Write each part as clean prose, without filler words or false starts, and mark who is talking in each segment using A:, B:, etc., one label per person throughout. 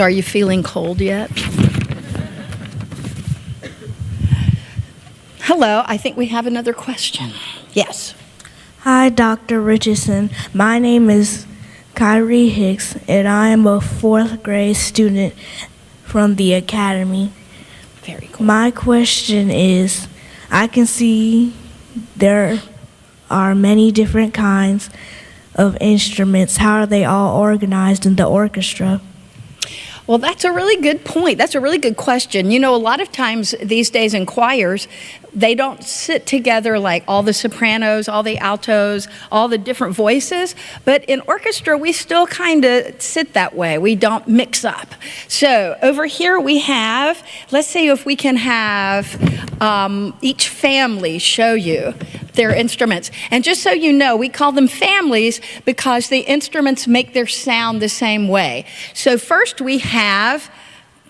A: So are you feeling cold yet? Hello, I think we have another question. Yes.
B: Hi, Dr. Richardson. My name is Kyrie Hicks, and I am a fourth grade student from the Academy.
A: Very cool.
B: My question is, I can see there are many different kinds of instruments. How are they all organized in the orchestra?
A: Well, that's a really good point. That's a really good question. You know, a lot of times these days in choirs, they don't sit together like all the sopranos, all the altos, all the different voices. But in orchestra, we still kind of sit that way. We don't mix up. So over here we have, let's see if we can have each family show you their instruments. And just so you know, we call them families because the instruments make their sound the same way. So first we have,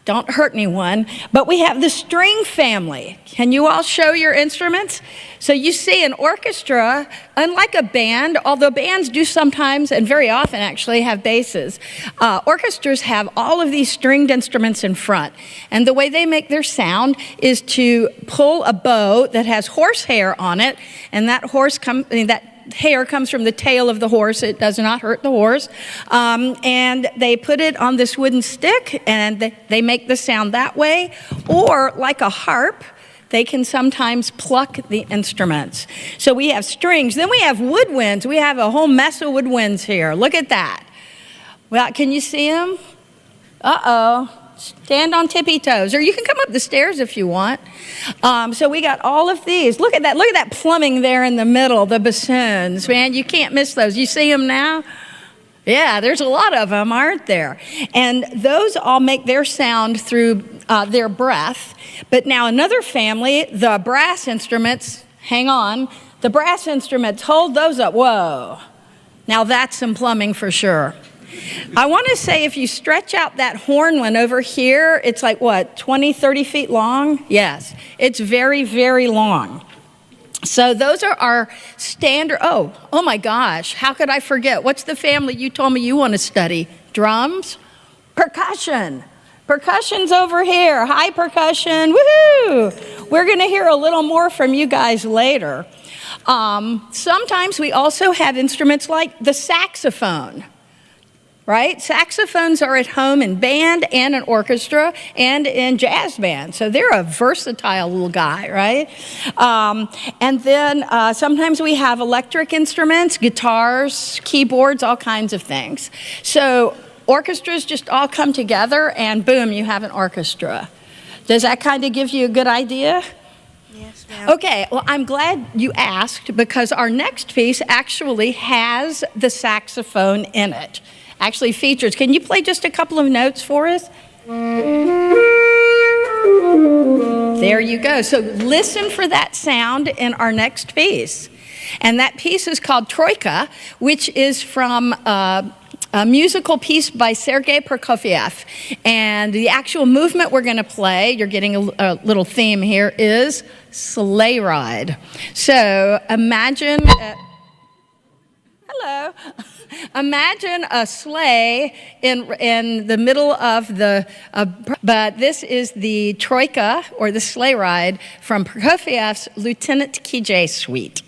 A: don't hurt anyone, but we have the string family. Can you all show your instruments? So you see an orchestra, unlike a band, although bands do sometimes and very often actually have basses, orchestras have all of these stringed instruments in front. And the way they make their sound is to pull a bow that has horsehair on it, and that hair comes from the tail of the horse. It does not hurt the horse. And they put it on this wooden stick, and they make the sound that way. Or like a harp, they can sometimes pluck the instruments. So we have strings. Then we have woodwinds. We have a whole mess of woodwinds here. Look at that. Well, can you see them? Uh-oh. Stand on tippy toes, or you can come up the stairs if you want. So we got all of these. Look at that. Look at that plumbing there in the middle, the bassoons. Man, you can't miss those. You see them now? Yeah, there's a lot of them, aren't there? And those all make their sound through their breath. But now another family, the brass instruments, hang on. The brass instruments, hold those up. Whoa. Now that's some plumbing for sure. I want to say if you stretch out that horn one over here, it's like what, 20, 30 feet long? Yes, it's very, very long. So those are our standard, oh my gosh, how could I forget? What's the family you told me you want to study? Drums? Percussion. Percussion's over here. Hi, percussion, woohoo! We're going to hear a little more from you guys later. Sometimes we also have instruments like the saxophone. Right? Saxophones are at home in band and in orchestra and in jazz band. So they're a versatile little guy, right? And then sometimes we have electric instruments, guitars, keyboards, all kinds of things. So orchestras just all come together and boom, you have an orchestra. Does that kind of give you a good idea?
B: Yes, ma'am.
A: Okay, well, I'm glad you asked because our next piece actually has the saxophone in it. Actually features. Can you play just a couple of notes for us? There you go. So listen for that sound in our next piece. And that piece is called Troika, which is from a musical piece by Sergei Prokofiev. And the actual movement we're going to play, you're getting a little theme here, is Sleigh Ride. So imagine... hello. Imagine a sleigh in the middle of but this is the troika, or the sleigh ride, from Prokofiev's Lieutenant Kijé Suite.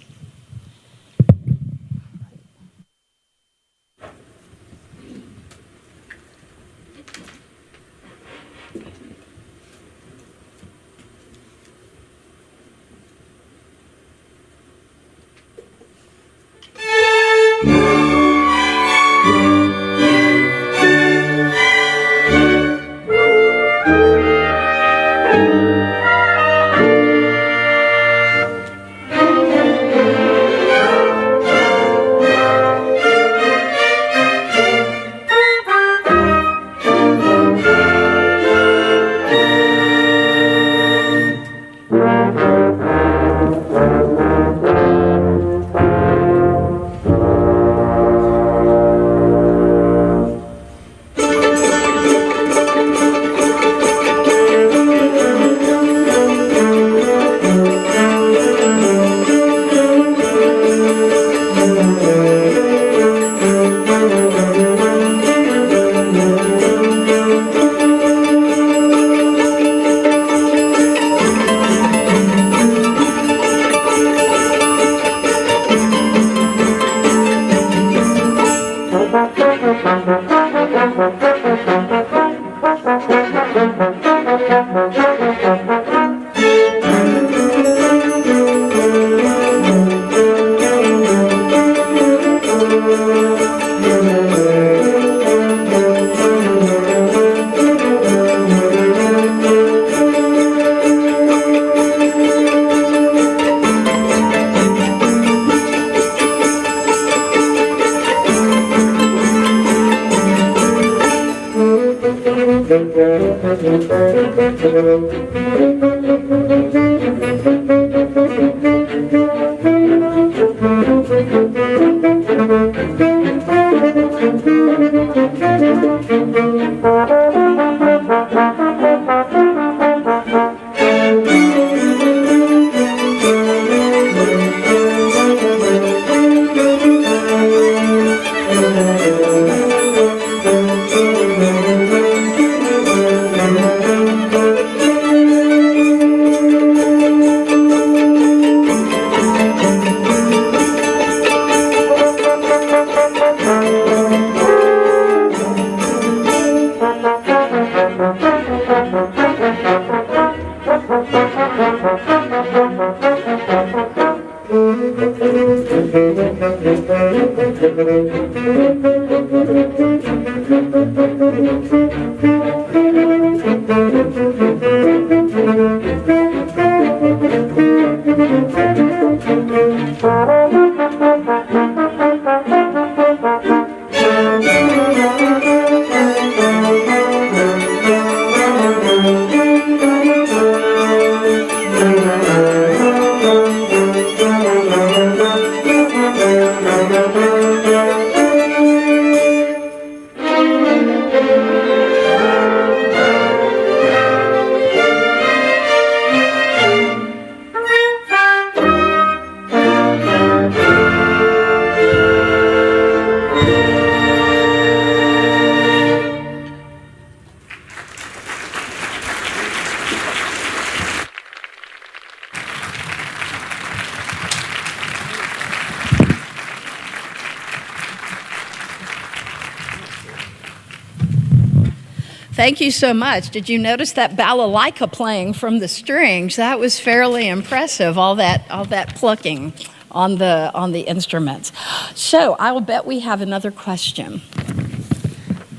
A: Thank you so much. Did you notice that balalaika playing from the strings? That was fairly impressive, all that plucking on the instruments. So I will bet we have another question.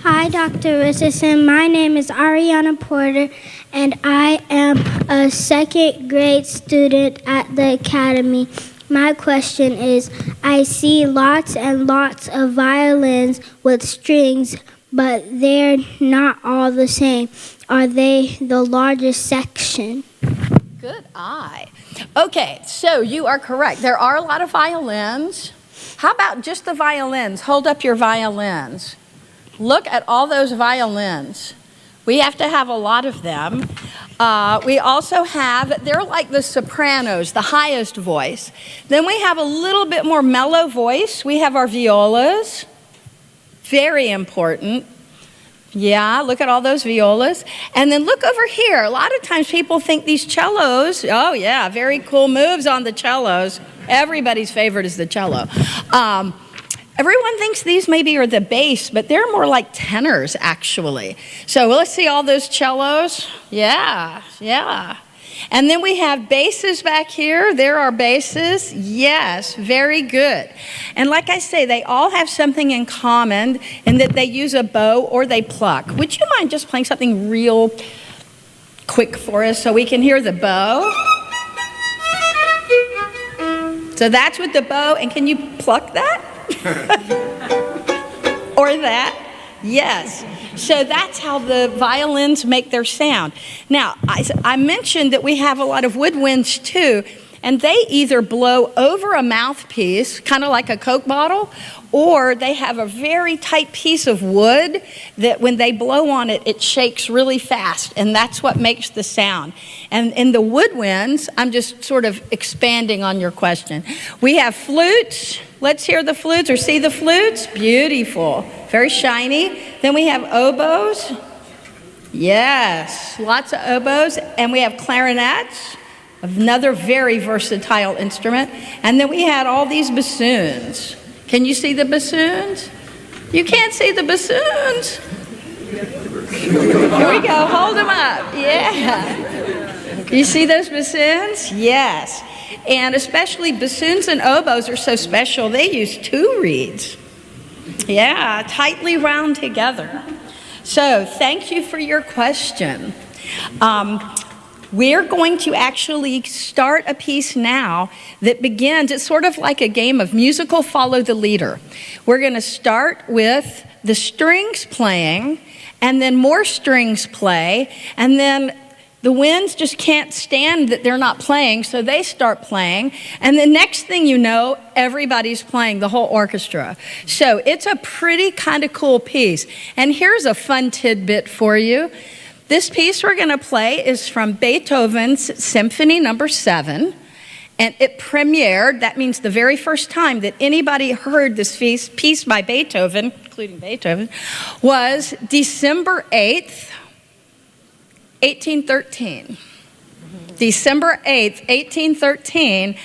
C: Hi, Dr. Richardson. My name is Ariana Porter, and I am a second grade student at the Academy. My question is, I see lots and lots of violins with strings, but they're not all the same. Are they the largest section?
A: Good eye. Okay, so you are correct. There are a lot of violins. How about just the violins? Hold up your violins. Look at all those violins. We have to have a lot of them. We also have, they're like the sopranos, the highest voice. Then we have a little bit more mellow voice. We have our violas. Very important. Yeah, look at all those violas. And then look over here. A lot of times people think these cellos, oh yeah, very cool moves on the cellos. Everybody's favorite is the cello. Everyone thinks these maybe are the bass, but they're more like tenors, actually. So let's see all those cellos. Yeah. And then we have basses back here. There are basses. Yes, very good. And like I say, they all have something in common in that they use a bow or they pluck. Would you mind just playing something real quick for us so we can hear the bow? So that's with the bow, and can you pluck that? Or that? Yes. So that's how the violins make their sound. Now, I mentioned that we have a lot of woodwinds too, and they either blow over a mouthpiece, kind of like a Coke bottle, or they have a very tight piece of wood that when they blow on it, it shakes really fast, and that's what makes the sound. And in the woodwinds, I'm just sort of expanding on your question. We have flutes. Let's hear the flutes or see the flutes. Beautiful, very shiny. Then we have oboes. Yes, lots of oboes. And we have clarinets, another very versatile instrument. And then we had all these bassoons. Can you see the bassoons? You can't see the bassoons. Here we go, hold them up, yeah. You see those bassoons? Yes. And especially bassoons and oboes are so special, they use two reeds. Yeah, tightly wound together. So thank you for your question. We're going to actually start a piece now that begins, it's sort of like a game of musical follow the leader. We're going to start with the strings playing, and then more strings play, and then The winds just can't stand that they're not playing, so they start playing. And the next thing you know, everybody's playing, the whole orchestra. So it's a pretty kind of cool piece. And here's a fun tidbit for you. This piece we're going to play is from Beethoven's Symphony No. 7. And it premiered, that means the very first time that anybody heard this piece by Beethoven, including Beethoven, was December 8th, 1813. December 8th, 1813,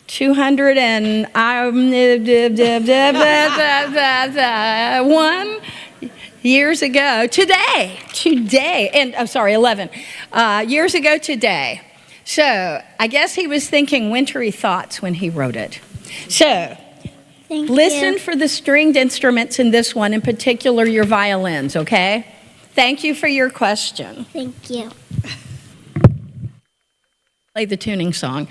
A: 201 years ago today, and I'm sorry, 11 years ago today. So I guess he was thinking wintry thoughts when he wrote it. So listen for the stringed instruments in this one, in particular your violins, okay? Thank you for your question.
C: Thank you.
A: Play the tuning song.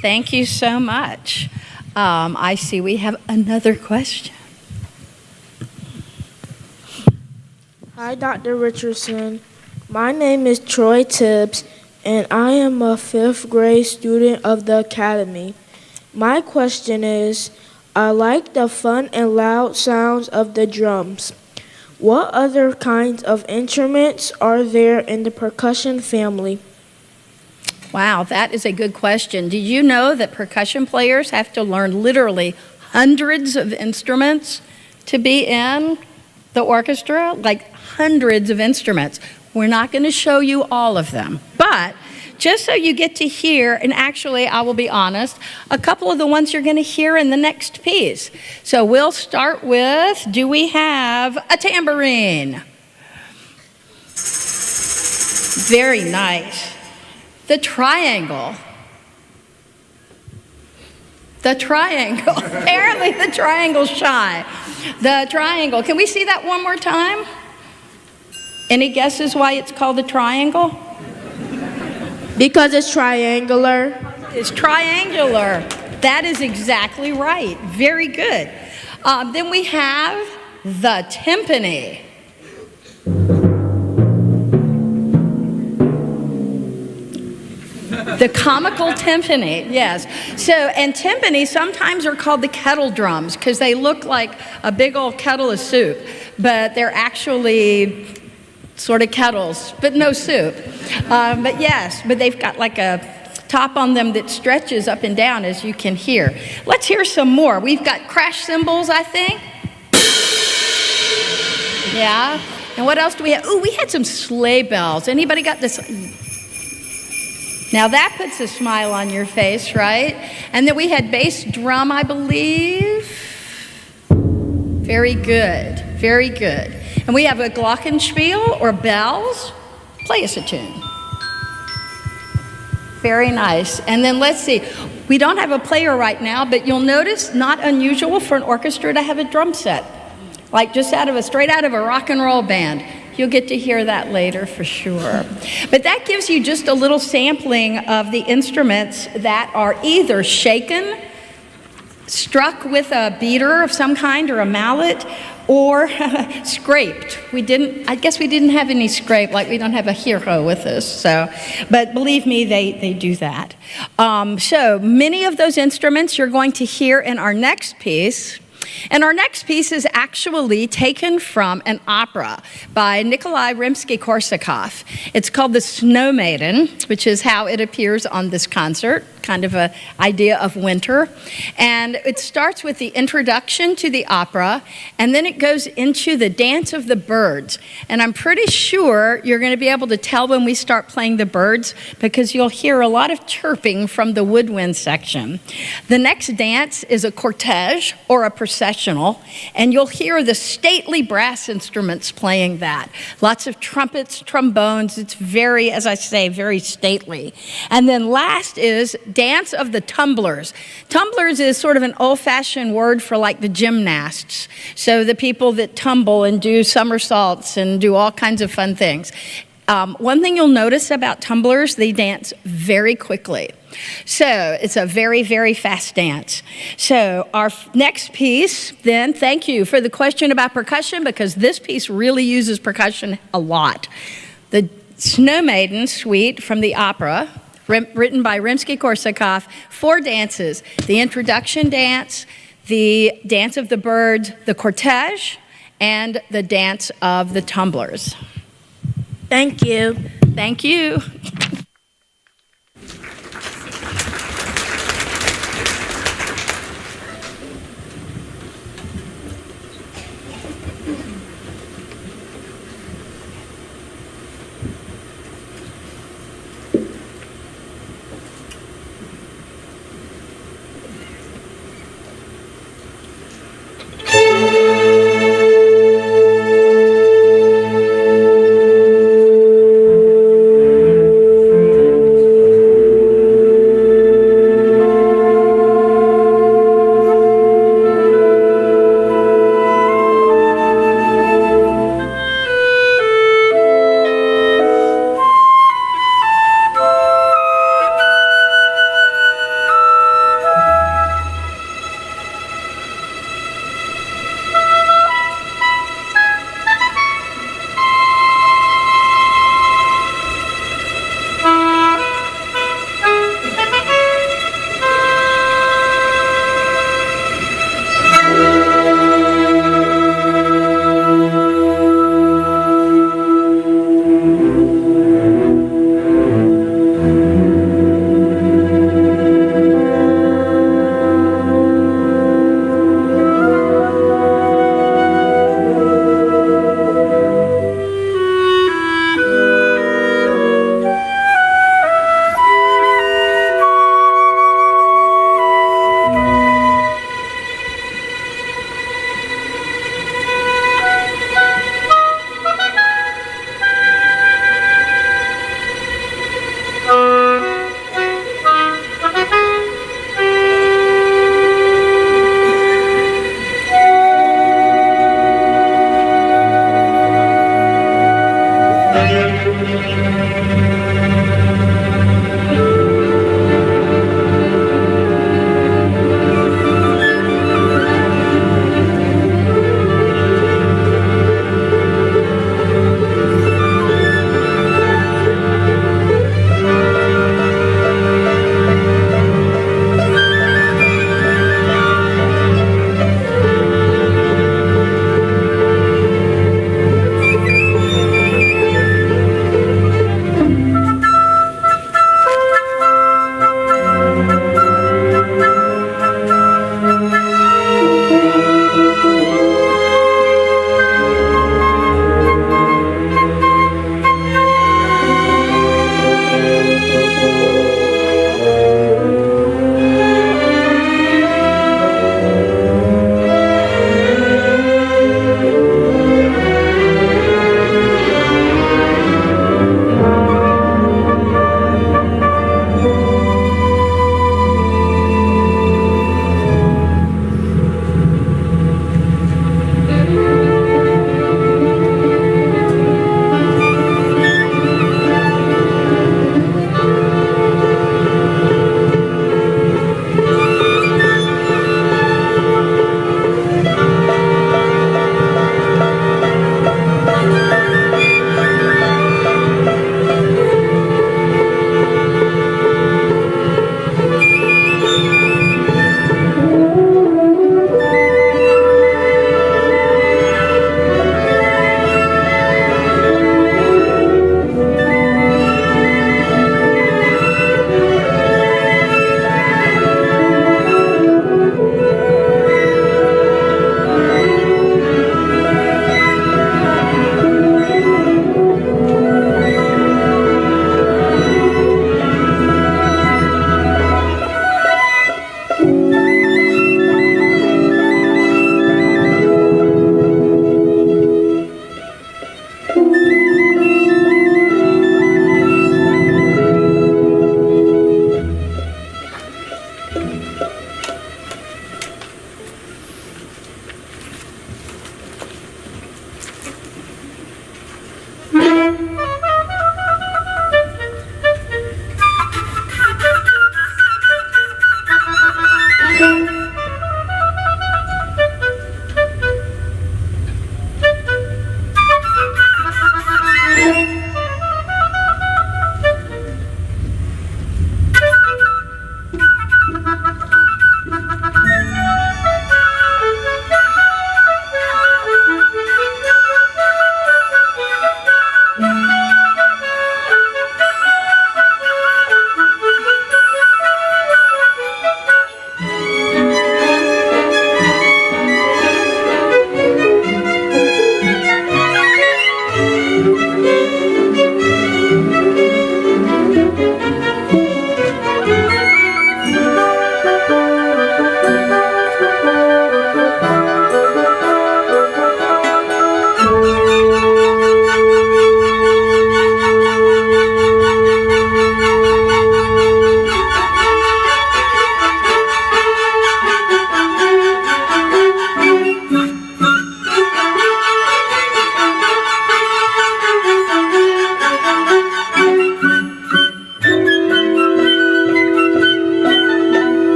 A: Thank you so much. I see we have another question.
D: Hi, Dr. Richardson. My name is Troy Tibbs, and I am a fifth grade student of the Academy. My question is, I like the fun and loud sounds of the drums. What other kinds of instruments are there in the percussion family?
A: Wow, that is a good question. Did you know that percussion players have to learn literally hundreds of instruments to be in the orchestra? Like hundreds of instruments. We're not going to show you all of them, but just so you get to hear, and actually, I will be honest, a couple of the ones you're going to hear in the next piece. So we'll start with, do we have a tambourine? Very nice. The triangle. The triangle. Apparently the triangle's shy. The triangle. Can we see that one more time? Any guesses why it's called the triangle?
D: Because it's triangular.
A: It's triangular. That is exactly right. Very good. Then we have the timpani. The comical timpani, yes. So, and timpani sometimes are called the kettle drums because they look like a big old kettle of soup, but they're actually sort of kettles, but no soup. But yes, but they've got like a top on them that stretches up and down, as you can hear. Let's hear some more. We've got crash cymbals, I think. Yeah. And what else do we have? Ooh, we had some sleigh bells. Anybody got this? Now that puts a smile on your face, right? And then we had bass drum, I believe. Very good, very good. And we have a glockenspiel or bells. Play us a tune. Very nice. And then let's see. We don't have a player right now, but you'll notice not unusual for an orchestra to have a drum set, like just straight out of a rock and roll band. You'll get to hear that later for sure. But that gives you just a little sampling of the instruments that are either shaken, struck with a beater of some kind or a mallet, or scraped. I guess we didn't have any scrape, like we don't have a hero with us, but believe me, they do that. So many of those instruments you're going to hear in our next piece. And our next piece is actually taken from an opera by Nikolai Rimsky-Korsakov. It's called The Snow Maiden, which is how it appears on this concert, kind of an idea of winter. And it starts with the introduction to the opera, and then it goes into the Dance of the Birds. And I'm pretty sure you're going to be able to tell when we start playing the birds, because you'll hear a lot of chirping from the woodwind section. The next dance is a cortege, or a processional, and you'll hear the stately brass instruments playing that. Lots of trumpets, trombones. It's very, as I say, very stately. And then last is Dance of the Tumblers. Tumblers is sort of an old-fashioned word for like the gymnasts. So the people that tumble and do somersaults and do all kinds of fun things. One thing you'll notice about tumblers, they dance very quickly. So it's a very, very fast dance. So our next piece, then, thank you for the question about percussion, because this piece really uses percussion a lot. The Snow Maiden Suite from the opera, written by Rimsky-Korsakov, 4 dances: the introduction dance, the Dance of the Birds, the cortege, and the Dance of the Tumblers.
B: Thank you.
A: Thank you.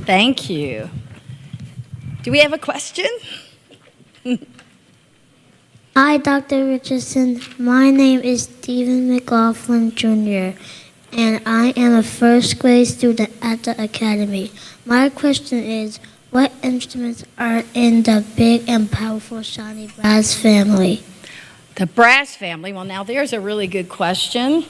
A: Thank you. Do we have a question?
C: Hi, Dr. Richardson. My name is Stephen McLaughlin, Jr., and I am a first grade student at the Academy. My question is, what instruments are in the big and powerful shiny brass family?
A: The brass family. Well, now there's a really good question.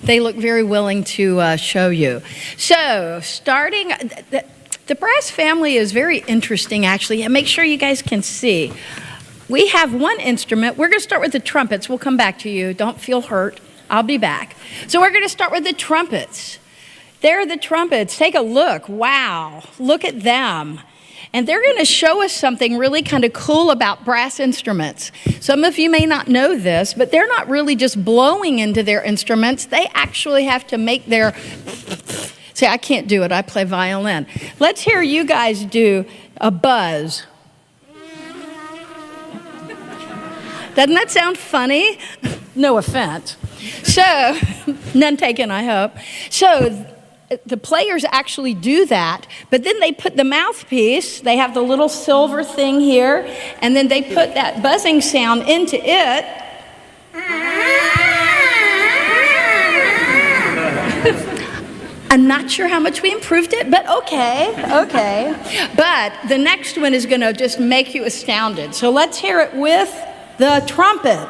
A: They look very willing to show you. So, starting, the brass family is very interesting, actually. And make sure you guys can see. We have one instrument. We're going to start with the trumpets. We'll come back to you. Don't feel hurt. I'll be back. So we're going to start with the trumpets. There are the trumpets. Take a look. Wow. Look at them. And they're going to show us something really kind of cool about brass instruments. Some of you may not know this, but they're not really just blowing into their instruments. They actually have to make their... See, I can't do it. I play violin. Let's hear you guys do a buzz. Doesn't that sound funny? No offense. So, none taken, I hope. So, the players actually do that, but then they put the mouthpiece, they have the little silver thing here, and then they put that buzzing sound into it. I'm not sure how much we improved it, but okay. But the next one is going to just make you astounded. So let's hear it with the trumpet.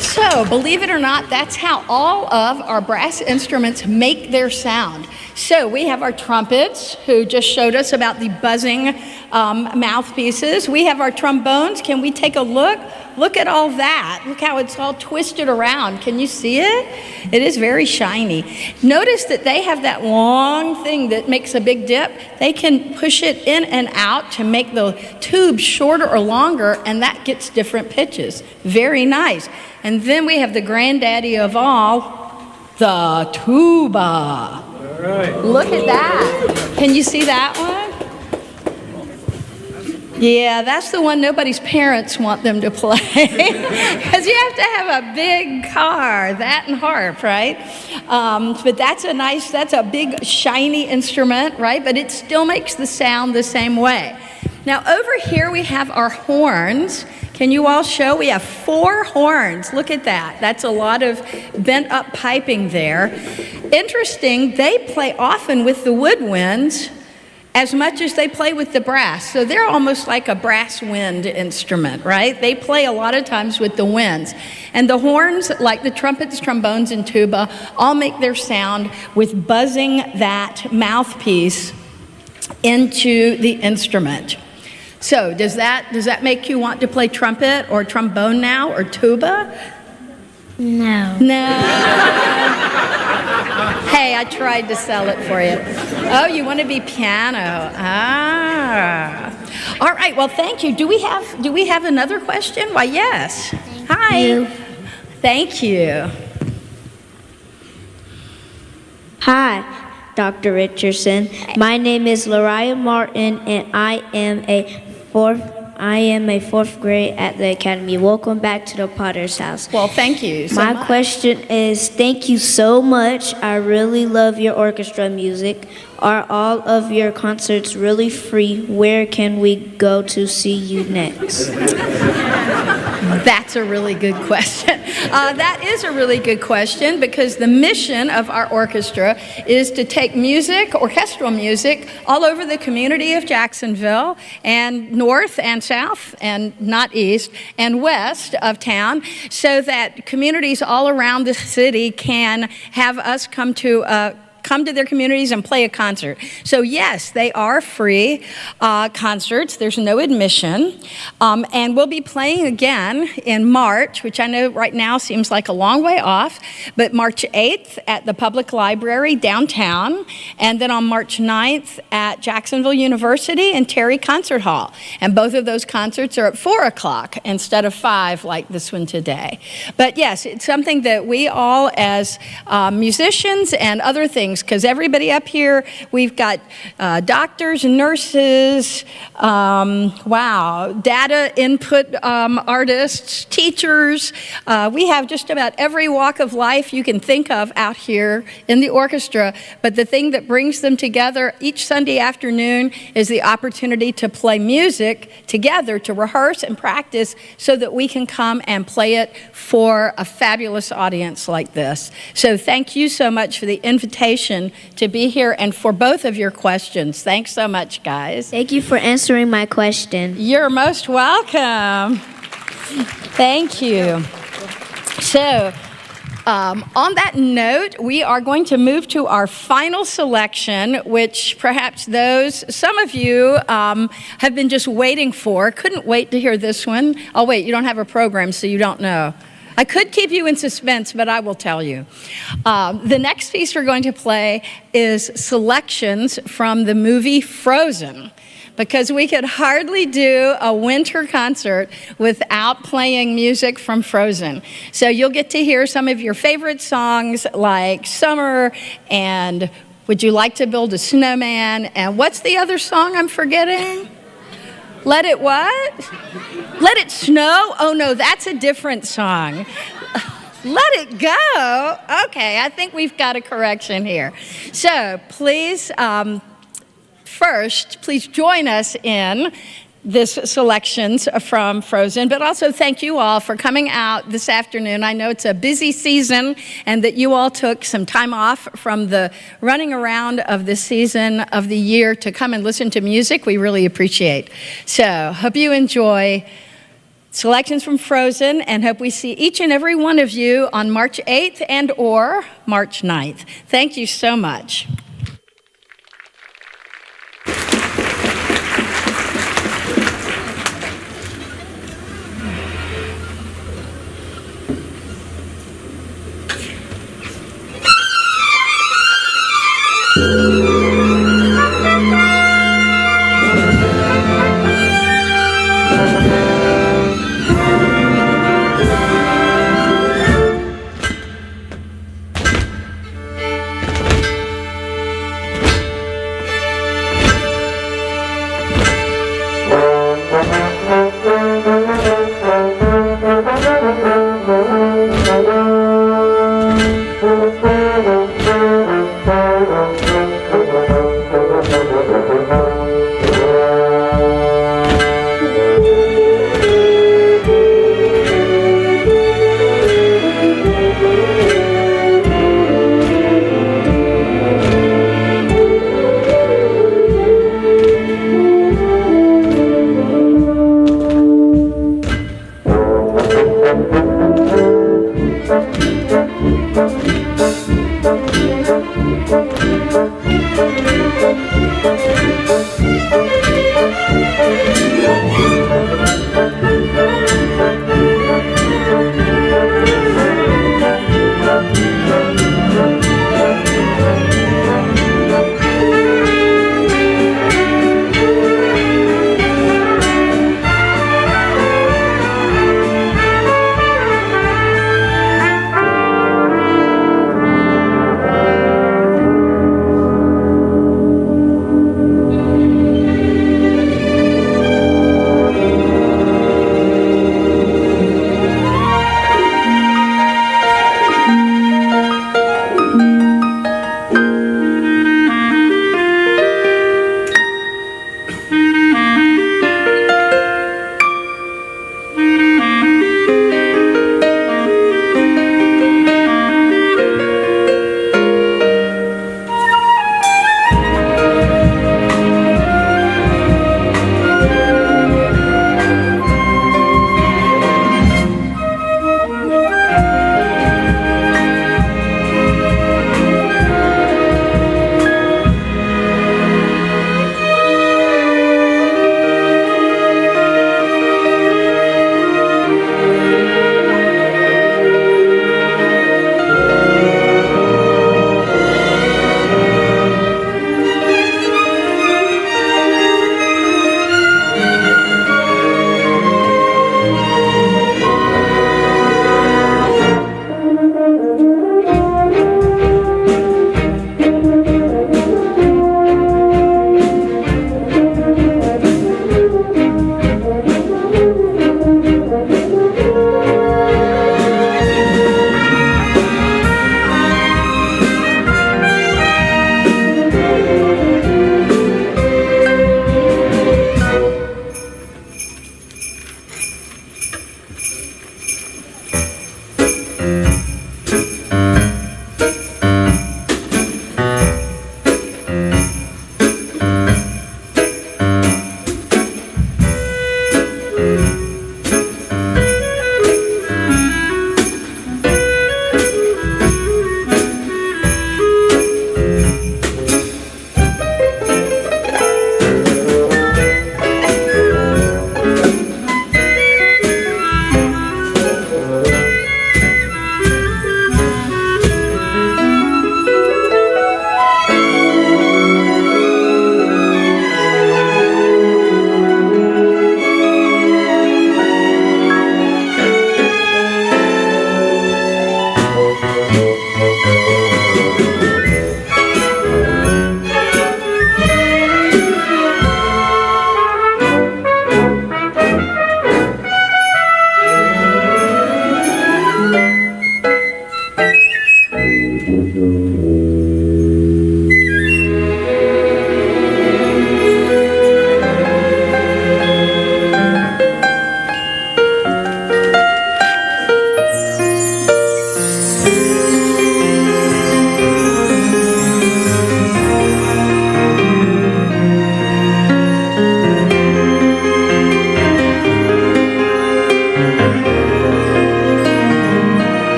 A: So, believe it or not, that's how all of our brass instruments make their sound. So, we have our trumpets, who just showed us about the buzzing mouthpieces. We have our trombones. Can we take a look? Look at all that. Look how it's all twisted around. Can you see it? It is very shiny. Notice that they have that long thing that makes a big dip. They can push it in and out to make the tube shorter or longer, and that gets different pitches. Very nice. And then we have the granddaddy of all, the tuba.
E: All right.
A: Look at that. Can you see that one? Yeah, that's the one nobody's parents want them to play. Because you have to have a big car, that and harp, right? But that's a big shiny instrument, right? But it still makes the sound the same way. Now over here we have our horns. Can you all show? We have 4 horns. Look at that. That's a lot of bent up piping there. Interesting, they play often with the woodwinds as much as they play with the brass. So they're almost like a brass wind instrument, right? They play a lot of times with the winds. And the horns, like the trumpets, trombones, and tuba, all make their sound with buzzing that mouthpiece into the instrument. So does that make you want to play trumpet or trombone now or tuba?
C: No.
A: No. Hey, I tried to sell it for you. Oh, you want to be piano. All right, well, thank you. Do we have another question? Why, yes. Hi. Thank you.
F: Hi, Dr. Richardson. My name is Lariah Martin, and I am a fourth grade at the Academy. Welcome back to the Potter's House.
A: Well, thank you so much.
F: My question is, thank you so much. I really love your orchestra music. Are all of your concerts really free? Where can we go to see you next?
A: That's a really good question. That is a really good question because the mission of our orchestra is to take music, orchestral music, all over the community of Jacksonville and north and south and not east and west of town so that communities all around the city can have us come to their communities and play a concert. So yes, they are free concerts. There's no admission. And we'll be playing again in March, which I know right now seems like a long way off, but March 8th at the Public Library downtown, and then on March 9th at Jacksonville University and Terry Concert Hall. And both of those concerts are at 4 o'clock instead of 5 like this one today. But yes, it's something that we all as musicians and other things things, because everybody up here, we've got doctors, nurses, data input artists, teachers. We have just about every walk of life you can think of out here in the orchestra, but the thing that brings them together each Sunday afternoon is the opportunity to play music together, to rehearse and practice so that we can come and play it for a fabulous audience like this. So thank you so much for the invitation to be here and for both of your questions. Thanks so much, guys.
F: Thank you for answering my question.
A: You're most welcome. Thank you. So, on that note, we are going to move to our final selection, which perhaps some of you have been just waiting for. Couldn't wait to hear this one. Oh, wait, you don't have a program, so you don't know. I could keep you in suspense, but I will tell you. The next piece we're going to play is selections from the movie Frozen, because we could hardly do a winter concert without playing music from Frozen. So you'll get to hear some of your favorite songs like Summer and Would You Like to Build a Snowman? And what's the other song I'm forgetting? Let It what? Let It Snow? Oh no, that's a different song. Let It Go? Okay, I think we've got a correction here. So please, first, please join us in this selections from Frozen, but also thank you all for coming out this afternoon. I know it's a busy season and that you all took some time off from the running around of this season of the year to come and listen to music. We really appreciate. So, hope you enjoy selections from Frozen and hope we see each and every one of you on March 8th and or March 9th. Thank you so much.